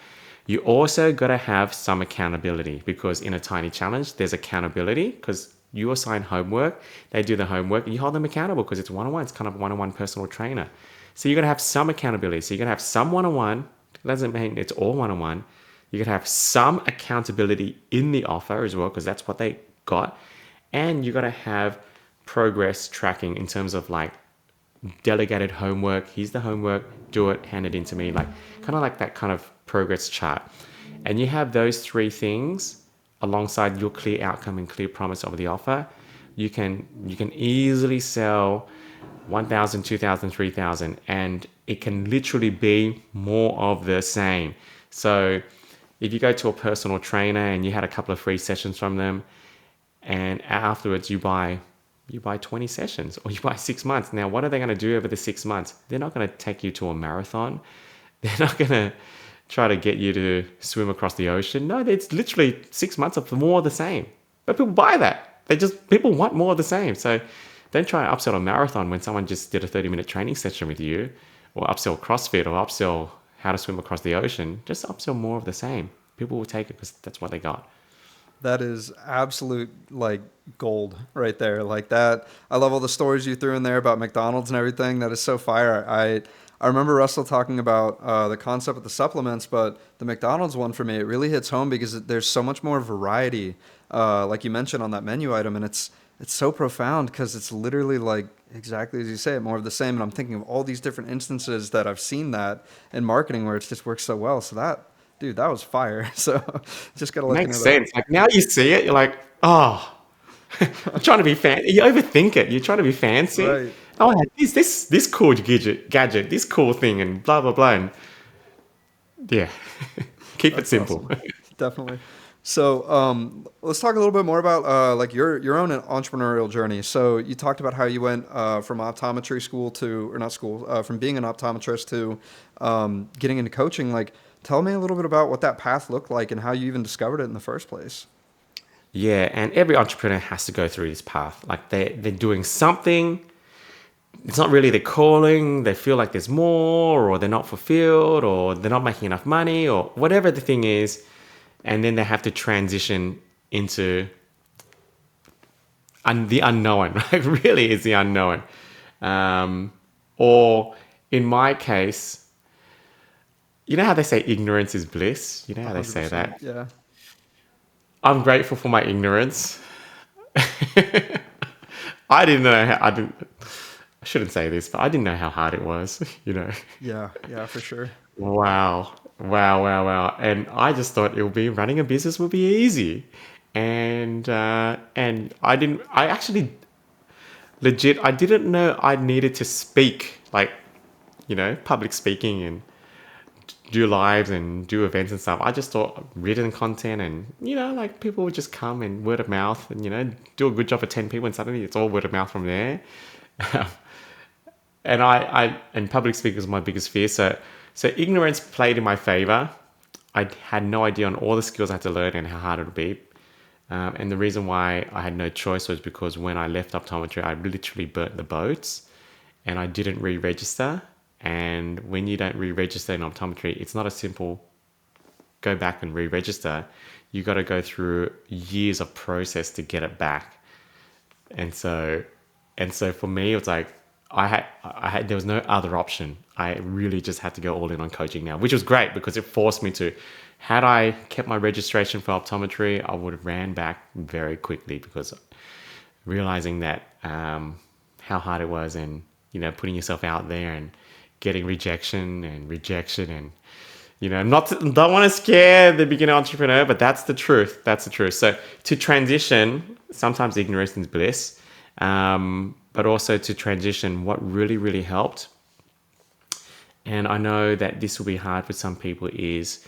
S2: You also got to have some accountability, because in a tiny challenge, there's accountability, because you assign homework, they do the homework, and you hold them accountable because it's one-on-one. It's kind of a one-on-one personal trainer. So you got to have some accountability. So you got to have some one-on-one. It doesn't mean it's all one-on-one. You got to have some accountability in the offer as well, because that's what they got. And you got to have progress tracking in terms of like delegated homework. Here's the homework, do it, hand it in to me. Like kind of like that kind of progress chart. And you have those three things alongside your clear outcome and clear promise of the offer. You can easily sell 1,000, 2,000, 3,000, and it can literally be more of the same. So if you go to a personal trainer and you had a couple of free sessions from them, and afterwards you buy 20 sessions, or you buy 6 months. Now, what are they going to do over the 6 months? They're not going to take you to a marathon. They're not going to try to get you to swim across the ocean. No, it's literally 6 months of more of the same. But people buy that. People want more of the same. So don't try to upsell a marathon when someone just did a 30-minute training session with you, or upsell CrossFit, or upsell how to swim across the ocean. Just upsell more of the same. People will take it because that's what they got.
S1: That is absolute like gold right there. Like that. I love all the stories you threw in there about McDonald's and everything. That is so fire. I remember Russell talking about the concept of the supplements, but the McDonald's one for me, it really hits home because there's so much more variety, like you mentioned on that menu item, and it's so profound because it's literally like exactly as you say, more of the same. And I'm thinking of all these different instances that I've seen that in marketing where it's just works so well. So dude, that was fire. So just gotta let you know
S2: Makes
S1: that.
S2: sense. Like now you see it, you're like, oh, I'm trying to be fancy. You overthink it. You're trying to be fancy.
S1: Right.
S2: Oh, I had this cool gadget, this cool thing, and blah blah blah. And yeah, keep it
S1: That's
S2: simple.
S1: awesome. Definitely. So let's talk a little bit more about like your own entrepreneurial journey. So you talked about how you went from optometry school from being an optometrist to getting into coaching. Like, tell me a little bit about what that path looked like and how you even discovered it in the first place.
S2: Yeah, and every entrepreneur has to go through this path. Like they're doing something. It's not really their calling. They feel like there's more, or they're not fulfilled, or they're not making enough money, or whatever the thing is. and then they have to transition into the unknown, right? Really is the unknown. Or in my case, you know how they say ignorance is bliss? You know how they say
S1: 100%.
S2: that?
S1: Yeah.
S2: I'm grateful for my ignorance. I didn't know how, I shouldn't say this, but I didn't know how hard it was, you know.
S1: Yeah. Yeah, for sure.
S2: Wow. Wow, wow, wow. And I just thought it would be running a business would be easy. And I actually legit I didn't know I needed to speak, like, you know, public speaking and do lives and do events and stuff. I just thought written content and, you know, like people would just come and word of mouth and, you know, do a good job for 10 people and suddenly it's all word of mouth from there. And and public speaking was my biggest fear. So ignorance played in my favor. I had no idea on all the skills I had to learn and how hard it would be. And the reason why I had no choice was because when I left optometry, I literally burnt the boats and I didn't re-register. And when you don't re-register in optometry, it's not a simple go back and re-register. You got to go through years of process to get it back. And so, and so for me, it was like there was no other option. I really just had to go all in on coaching now, which was great because it forced me to. Had I kept my registration for optometry, I would have ran back very quickly because realizing that how hard it was, and you know, putting yourself out there and getting rejection and you know, don't want to scare the beginner entrepreneur, but that's the truth. That's the truth. So to transition, sometimes ignorance is bliss, but also to transition, what really helped, and I know that this will be hard for some people, is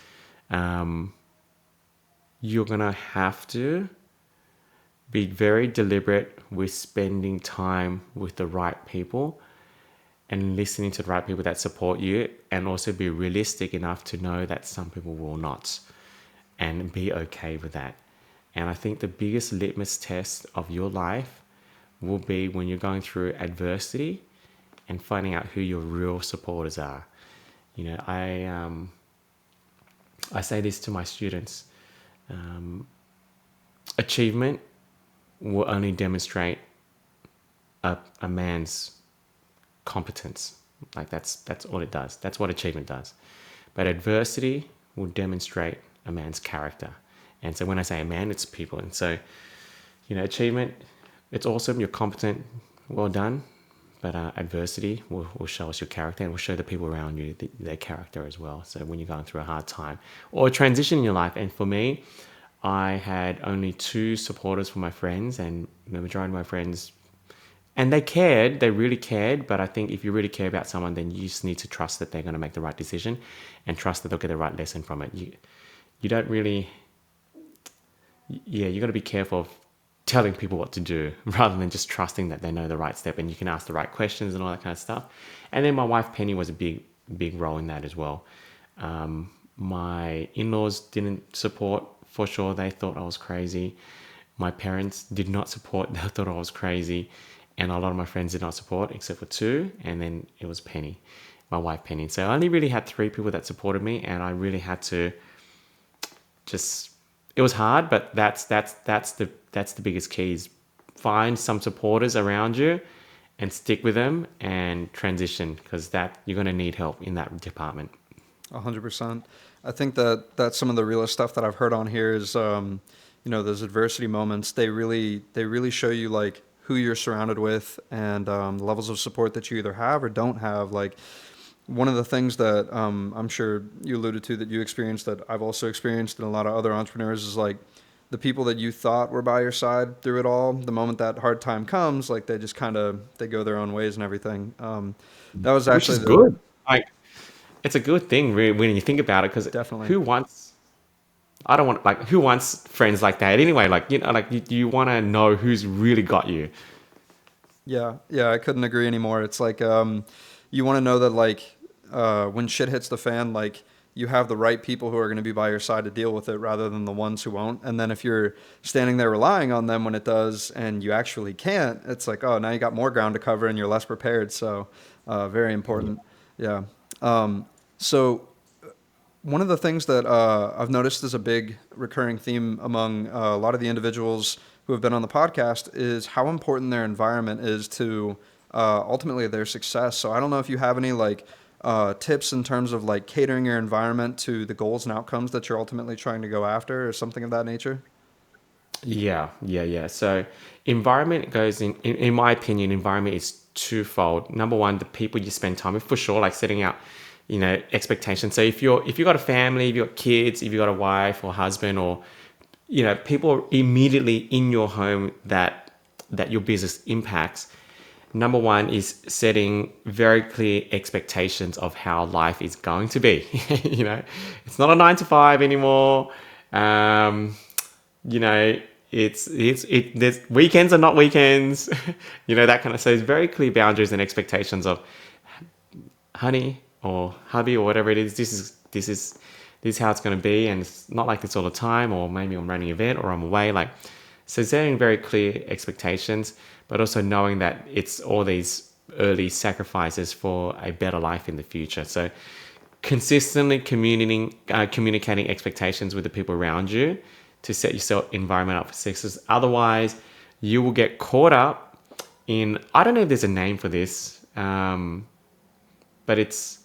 S2: you're gonna have to be very deliberate with spending time with the right people and listening to the right people that support you, and also be realistic enough to know that some people will not, and be okay with that. And I think the biggest litmus test of your life will be when you're going through adversity and finding out who your real supporters are. You know, I say this to my students: achievement will only demonstrate a man's competence. Like that's all it does. That's what achievement does. But adversity will demonstrate a man's character. And so when I say a man, it's people. And so, you know, achievement, it's awesome. You're competent. Well done. But adversity will show us your character, and will show the people around you their character as well. So when you're going through a hard time or a transition in your life, and for me, I had only 2 supporters for my friends, and the majority of my friends, and they really cared. But I think if you really care about someone, then you just need to trust that they're going to make the right decision, and trust that they'll get the right lesson from it. You don't really, yeah, you got to be careful of telling people what to do rather than just trusting that they know the right step and you can ask the right questions and all that kind of stuff. And then my wife Penny was a big role in that as well. My in-laws didn't support, for sure. They thought I was crazy. My parents did not support. They thought I was crazy. And a lot of my friends did not support, except for 2. And then it was Penny, my wife Penny. So I only really had 3 people that supported me, and I really had to just, it was hard, but that's the biggest key, is find some supporters around you and stick with them and transition, because that you're going to need help in that department.
S1: 100%. I think that's some of the realest stuff that I've heard on here is, you know, those adversity moments. They really show you like who you're surrounded with, and the levels of support that you either have or don't have. Like one of the things that I'm sure you alluded to that you experienced, that I've also experienced, and a lot of other entrepreneurs, is like the people that you thought were by your side through it all, the moment that hard time comes, like they just kind of they go their own ways and everything. That was
S2: Which
S1: actually
S2: is
S1: the
S2: good. Like, it's a good thing really, when you think about it, because
S1: definitely.
S2: who wants, I don't want, like, who wants friends like that anyway? Like, you know, like you want to know who's really got you.
S1: Yeah, yeah, I couldn't agree anymore. It's like you want to know that like when shit hits the fan, like you have the right people who are going to be by your side to deal with it, rather than the ones who won't. And then if you're standing there relying on them when it does, and you actually can't, it's like, oh, now you got more ground to cover and you're less prepared. So very important. Yeah. So one of the things that I've noticed is a big recurring theme among a lot of the individuals who have been on the podcast is how important their environment is to ultimately their success. So I don't know if you have any like tips in terms of like catering your environment to the goals and outcomes that you're ultimately trying to go after, or something of that nature.
S2: Yeah. So environment goes in my opinion, environment is twofold. Number one, the people you spend time with, for sure, like setting out, expectations. So if you got a family, if you got kids, if you got a wife or husband, or people immediately in your home that your business impacts. Number one is setting very clear expectations of how life is going to be. It's not a 9 to 5 anymore. Um, you know, there's weekends are not weekends. That kind of. So it's very clear boundaries and expectations of honey or hubby or whatever it is. This is how it's going to be, and it's not like this all the time. Or maybe I'm running an event or I'm away. So setting very clear expectations, but also knowing that it's all these early sacrifices for a better life in the future. So consistently communicating expectations with the people around you to set yourself environment up for success. Otherwise, you will get caught up in, I don't know if there's a name for this, but it's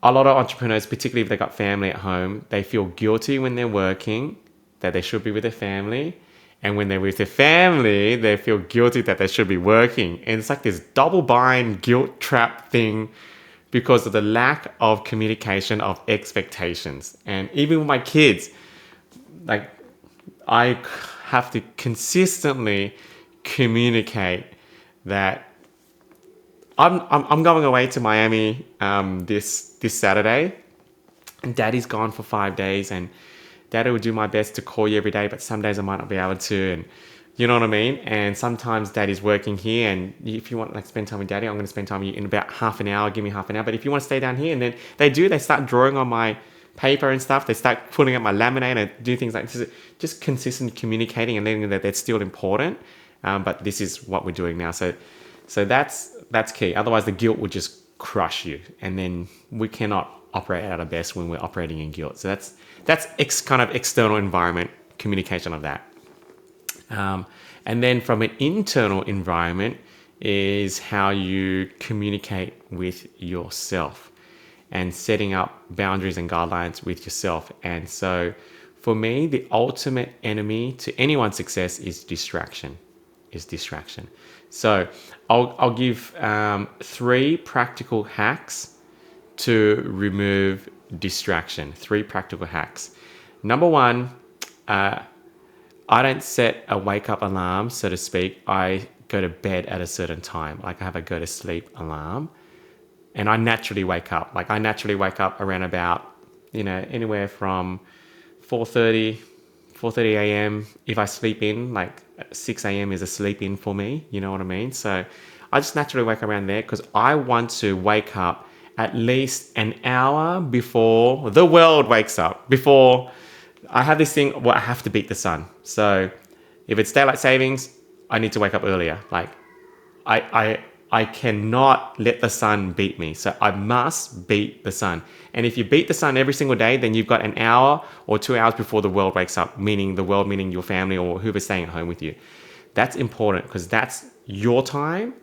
S2: a lot of entrepreneurs, particularly if they got family at home, they feel guilty when they're working, that they should be with their family. And when they're with their family, they feel guilty that they should be working. And it's like this double bind guilt trap thing because of the lack of communication of expectations. And even with my kids, like I have to consistently communicate that I'm going away to Miami this Saturday, and Daddy's gone for 5 days, and Daddy will do my best to call you every day, but some days I might not be able to, and you know what I mean. And sometimes Daddy's working here, and if you want to spend time with Daddy, I'm going to spend time with you in about half an hour. Give me half an hour. But if you want to stay down here, and then they start drawing on my paper and stuff. They start putting up my laminate and do things like this. Just consistent communicating and letting them that that's still important. But this is what we're doing now. So that's key. Otherwise, the guilt will just crush you, and then we cannot operate at our best when we're operating in guilt. So that's kind of external environment communication of that. And then from an internal environment is how you communicate with yourself and setting up boundaries and guidelines with yourself. And so for me, the ultimate enemy to anyone's success is distraction. So I'll give 3 practical hacks to remove distraction. 3 practical hacks. Number 1, I don't set a wake up alarm, so to speak. I go to bed at a certain time. Like I have a go to sleep alarm, and I naturally wake up. Like I naturally wake up around about, anywhere from 4:30 a.m. If I sleep in, like 6 a.m. is a sleep in for me. You know what I mean? So I just naturally wake around there because I want to wake up at least an hour before the world wakes up. Before I have this thing, I have to beat the sun. So if it's daylight savings, I need to wake up earlier. Like I cannot let the sun beat me. So I must beat the sun. And if you beat the sun every single day, then you've got an hour or 2 hours before the world wakes up, meaning the world, meaning your family or whoever's staying at home with you. That's important because that's your time.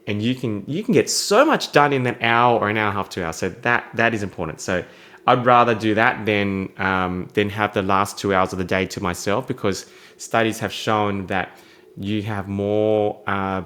S2: And you can get so much done in an hour or an hour and a half, 2 hours. So that is important. So I'd rather do that than have the last 2 hours of the day to myself, because studies have shown that you have more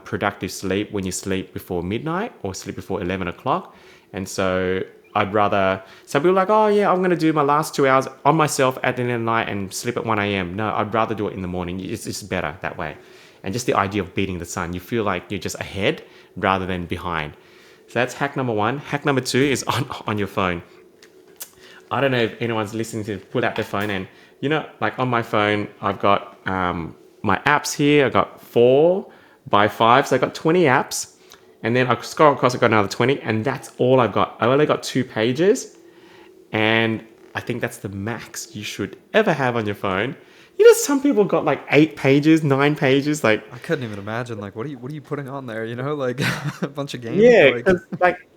S2: productive sleep when you sleep before midnight or sleep before 11 o'clock. And so I'd rather, some people are like, oh yeah, I'm going to do my last 2 hours on myself at the end of the night and sleep at 1 a.m. No, I'd rather do it in the morning. It's just better that way. And just the idea of beating the sun, you feel like you're just ahead rather than behind. So that's hack number 1. Hack number 2 is on your phone. I don't know if anyone's listening to pull out their phone, and like on my phone, I've got my apps here. I've got 4 by 5, so I've got 20 apps, and then I scroll across, I've got another 20, and that's all I've got. I've only got 2 pages, and I think that's the max you should ever have on your phone. Some people got like 8 pages, 9 pages. Like
S1: I couldn't even imagine. Like, what are you putting on there? Like a bunch of games.
S2: yeah,
S1: Like,
S2: because like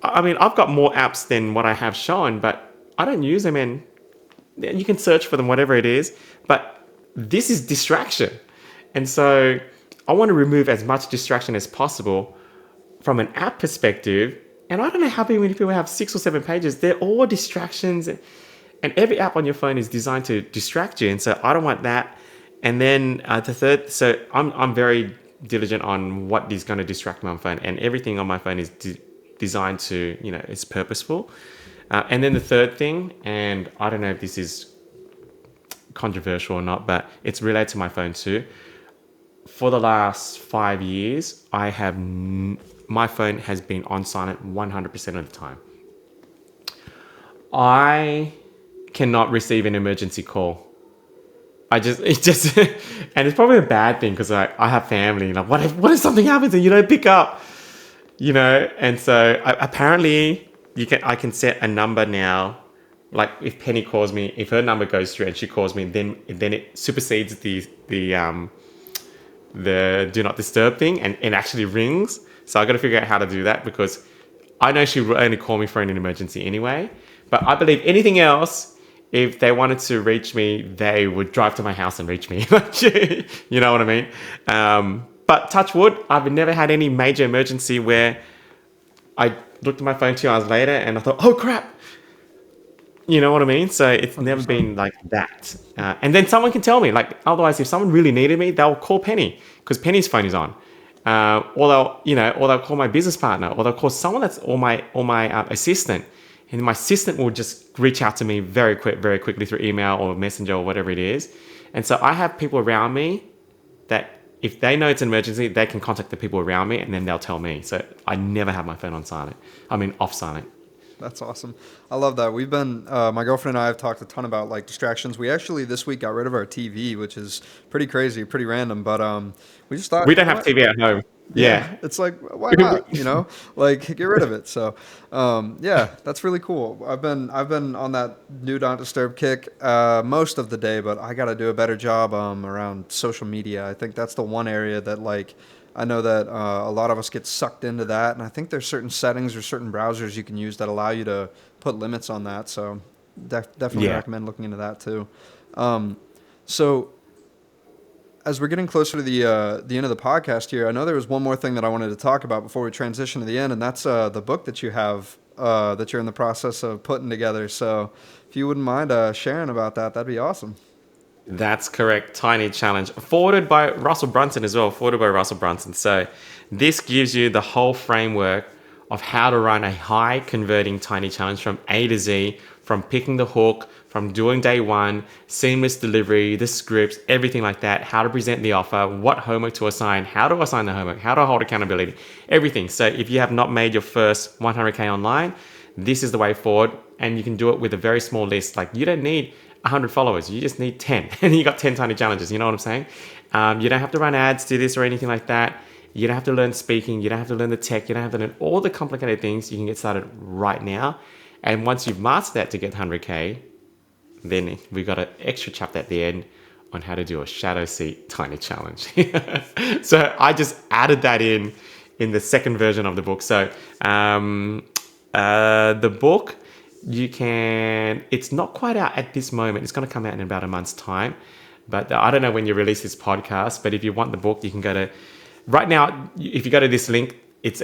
S2: I mean, I've got more apps than what I have shown, but I don't use them, and you can search for them, whatever it is. But this is distraction. And so I want to remove as much distraction as possible from an app perspective. And I don't know how many people have 6 or 7 pages. They're all distractions. And every app on your phone is designed to distract you. And so I don't want that. And then the third, so I'm very diligent on what is going to distract me on my phone. And everything on my phone is designed to, it's purposeful. And then the third thing, and I don't know if this is controversial or not, but it's related to my phone too. For the last 5 years, my phone has been on silent 100% of the time. I cannot receive an emergency call. And it's probably a bad thing because I have family. Like, what if something happens and you don't pick up? And so apparently I can set a number now. Like if Penny calls me, if her number goes through and she calls me, then it supersedes the do not disturb thing and it actually rings. So I got to figure out how to do that because I know she will only call me for an emergency anyway. But I believe anything else, if they wanted to reach me, they would drive to my house and reach me. You know what I mean? But touch wood, I've never had any major emergency where I looked at my phone 2 hours later and I thought, oh crap. You know what I mean? So it's 100%. Never been like that. And then someone can tell me, like, otherwise, if someone really needed me, they'll call Penny because Penny's phone is on. Or they'll call my business partner, or they'll call someone that's or my assistant, and my assistant will just reach out to me very quickly through email or messenger or whatever it is. And so I have people around me that if they know it's an emergency, they can contact the people around me, and then they'll tell me. So I never have my phone on silent. I mean, off silent.
S1: That's awesome. I love that. We've been, my girlfriend and I have talked a ton about like distractions. We actually this week got rid of our TV, which is pretty crazy, pretty random. But we just thought
S2: we don't have TV at home. Yeah.
S1: It's like, why not? Like get rid of it. So yeah, that's really cool. I've been on that do not disturb kick most of the day, but I got to do a better job around social media. I think that's the one area that like. I know that a lot of us get sucked into that, and I think there's certain settings or certain browsers you can use that allow you to put limits on that. So definitely recommend looking into that too. So as we're getting closer to the end of the podcast here, I know there was one more thing that I wanted to talk about before we transition to the end, and that's the book that you have that you're in the process of putting together. So if you wouldn't mind sharing about that, that'd be awesome.
S2: That's correct. Tiny Challenge. Forwarded by Russell Brunson as well. So this gives you the whole framework of how to run a high converting tiny challenge from A to Z, from picking the hook, from doing day one, seamless delivery, the scripts, everything like that, how to present the offer, what homework to assign, how to assign the homework, how to hold accountability, everything. So if you have not made your first 100K online, this is the way forward. And you can do it with a very small list. Like you don't need 100 followers, you just need 10 and you got 10 tiny challenges. You know what I'm saying? You don't have to run ads, do this or anything like that. You don't have to learn speaking. You don't have to learn the tech. You don't have to learn all the complicated things. You can get started right now. And once you've mastered that to get 100K, then we got an extra chapter at the end on how to do a shadow seat tiny challenge. So I just added that in the second version of the book. So the book, it's not quite out at this moment. It's going to come out in about a month's time. But I don't know when you release this podcast, but if you want the book, you can go to, right now, if you go to this link, it's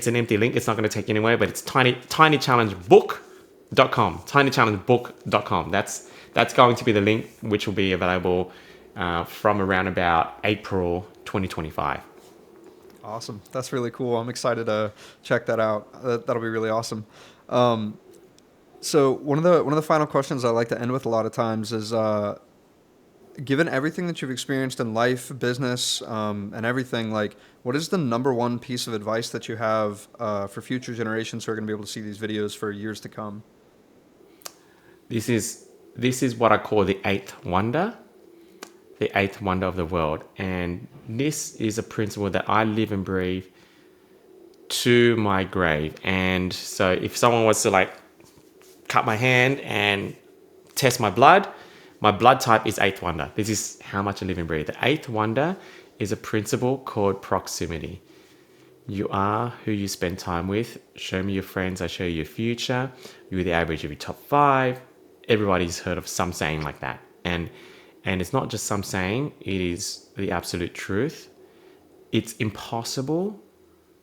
S2: an empty link. It's not going to take you anywhere, but it's tinychallengebook.com, tinychallengebook.com. That's going to be the link, which will be available from around about April 2025.
S1: Awesome. That's really cool. I'm excited to check that out. That'll be really awesome. So one of the final questions I like to end with a lot of times is, given everything that you've experienced in life, business, and everything, like, what is the number one piece of advice that you have for future generations who are going to be able to see these videos for years to come?
S2: This is what I call the eighth wonder of the world, and this is a principle that I live and breathe to my grave. And so, if someone was to like cut my hand and test my blood type is eighth wonder. This is how much I live and breathe. The eighth wonder is a principle called proximity. You are who you spend time with. Show me your friends, I show you your future. You're the average of your top 5. Everybody's heard of some saying like that. And it's not just some saying, it is the absolute truth. It's impossible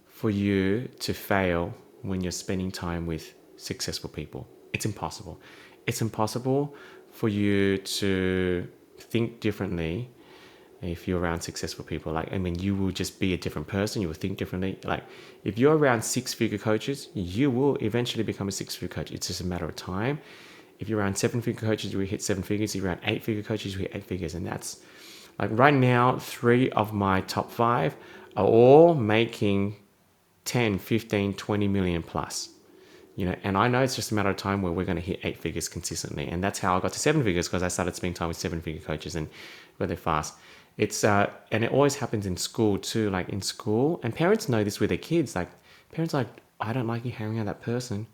S2: for you to fail when you're spending time with successful people. It's impossible. It's impossible for you to think differently if you're around successful people. Like, I mean, you will just be a different person. You will think differently. Like, if you're around 6-figure coaches, you will eventually become a 6-figure coach. It's just a matter of time. If you're around 7-figure coaches, you will hit 7 figures. If you're around 8-figure coaches, you hit 8 figures. And that's like right now, 3 of my top 5 are all making 10, 15, 20 million plus. And I know it's just a matter of time where we're going to hit 8 figures consistently. And that's how I got to 7 figures, because I started spending time with 7-figure coaches and really fast. It's and it always happens in school too. Like in school, and parents know this with their kids. Like parents are like, I don't like you hanging around that person,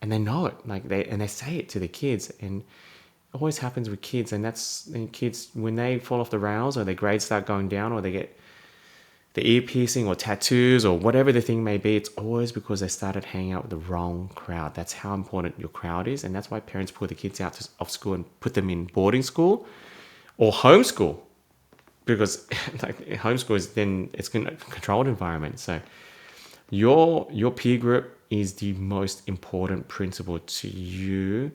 S2: and they know it. Like they say it to the kids, and it always happens with kids. And kids, when they fall off the rails, or their grades start going down, or they get the ear piercing or tattoos or whatever the thing may be, it's always because they started hanging out with the wrong crowd. That's how important your crowd is, and that's why parents pull the kids out of school and put them in boarding school or homeschool. Because like homeschool is then it's a controlled environment. So your peer group is the most important principle to you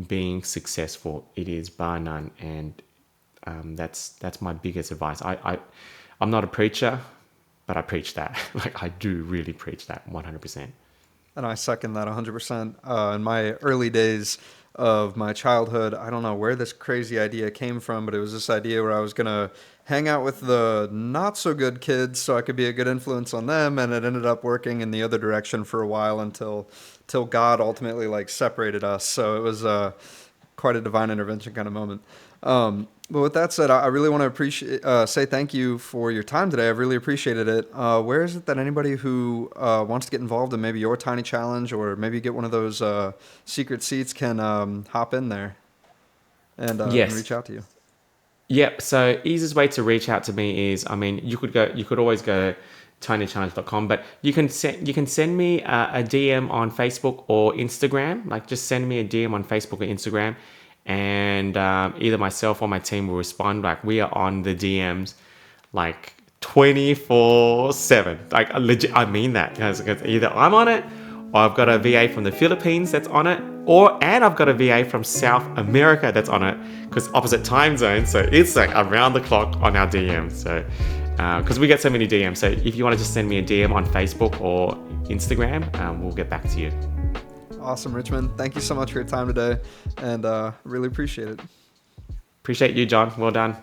S2: being successful. It is bar none, and that's my biggest advice. I'm not a preacher, but I preach that. Like I do really preach that 100%.
S1: And I second that 100%. In my early days of my childhood, I don't know where this crazy idea came from, but it was this idea where I was going to hang out with the not so good kids so I could be a good influence on them. And it ended up working in the other direction for a while until God ultimately like separated us. So it was quite a divine intervention kind of moment. But with that said, I really want to say thank you for your time today. I've really appreciated it. Where is it that anybody who wants to get involved in maybe your tiny challenge or maybe get one of those secret seats can hop in there and
S2: Yes.
S1: reach out to you?
S2: Yep. So easiest way to reach out to me is, I mean, you could always go tinychallenge.com, but you can send me a DM on Facebook or Instagram. Like just send me a DM on Facebook or Instagram, and either myself or my team will respond. Like we are on the DMs like 24/7. Like legit, I mean that, because either I'm on it, or I've got a VA from the Philippines that's on it, and I've got a VA from South America that's on it, because opposite time zones. So it's like around the clock on our DM. So because we get so many DMs. So if you want to just send me a DM on Facebook or Instagram, we'll get back to you.
S1: Awesome, Richmond. Thank you so much for your time today, and really appreciate it.
S2: Appreciate you, John. Well done.